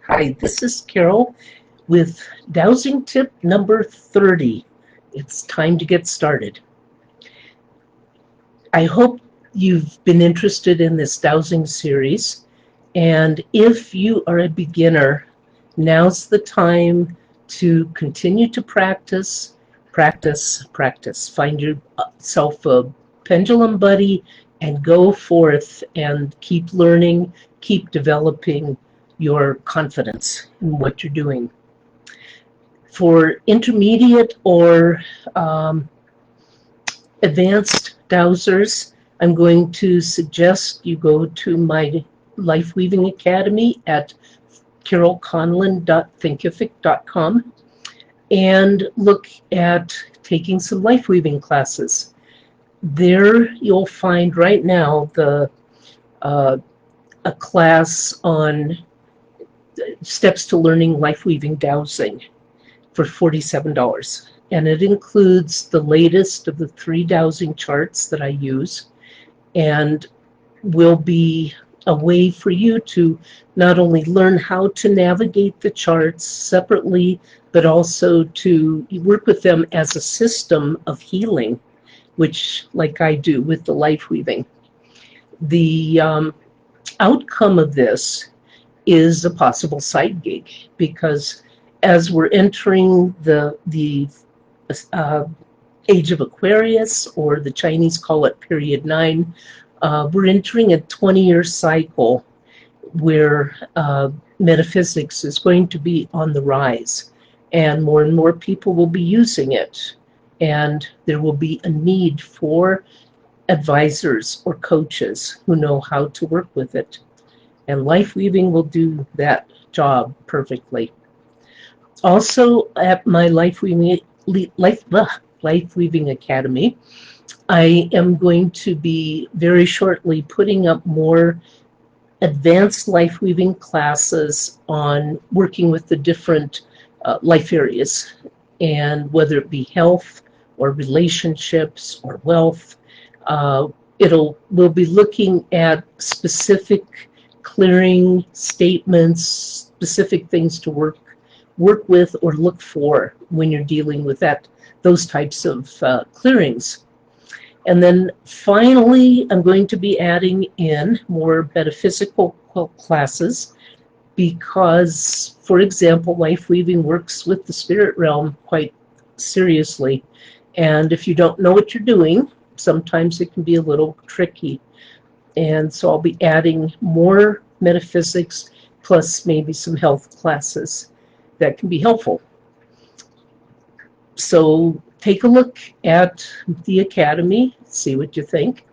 Hi, this is Carole with dowsing tip number 30. It's time to get started. I hope you've been interested in this dowsing series, and if you are a beginner, now's the time to continue to practice. Find yourself a pendulum buddy and go forth and keep learning, keep developing your confidence in what you're doing. For intermediate or advanced dowsers, I'm going to suggest you go to my LifeWeaving Academy at caroleconlon.thinkific.com and look at taking some LifeWeaving classes. There you'll find right now a class on steps to learning LifeWeaving Dowsing for $47. And it includes the latest of the 3 dowsing charts that I use, and will be a way for you to not only learn how to navigate the charts separately, but also to work with them as a system of healing, which, like I do with the LifeWeaving. The outcome of this is a possible side gig, because as we're entering the age of Aquarius, or the Chinese call it period 9, we're entering a 20-year cycle where metaphysics is going to be on the rise, and more people will be using it, and there will be a need for advisors or coaches who know how to work with it. And LifeWeaving will do that job perfectly. Also, at my LifeWeaving Academy, I am going to be very shortly putting up more advanced LifeWeaving classes on working with the different life areas, and whether it be health or relationships or wealth. We'll be looking at specific clearing statements, specific things to work with or look for when you're dealing with those types of clearings. And then finally, I'm going to be adding in more metaphysical classes, because, for example, LifeWeaving works with the spirit realm quite seriously. And if you don't know what you're doing, sometimes it can be a little tricky. And so I'll be adding more metaphysics, plus maybe some health classes that can be helpful. So take a look at the Academy, see what you think.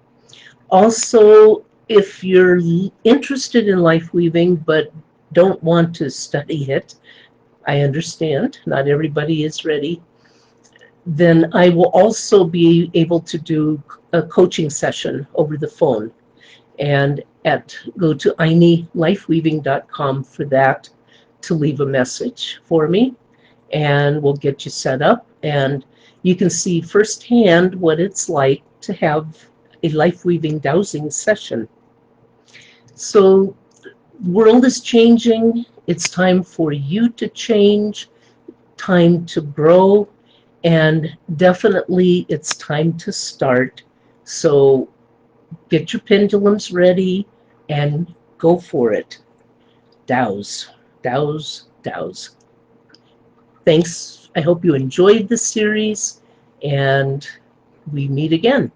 Also, if you're interested in LifeWeaving but don't want to study it, I understand, not everybody is ready, then I will also be able to do a coaching session over the phone. And go to INELifeWeaving.com for that, to leave a message for me, and we'll get you set up, and you can see firsthand what it's like to have a LifeWeaving dowsing session. So the world is changing. It's time for you to change, time to grow, and definitely it's time to start. So get your pendulums ready and go for it. Douse. Thanks. I hope you enjoyed this series, and we meet again.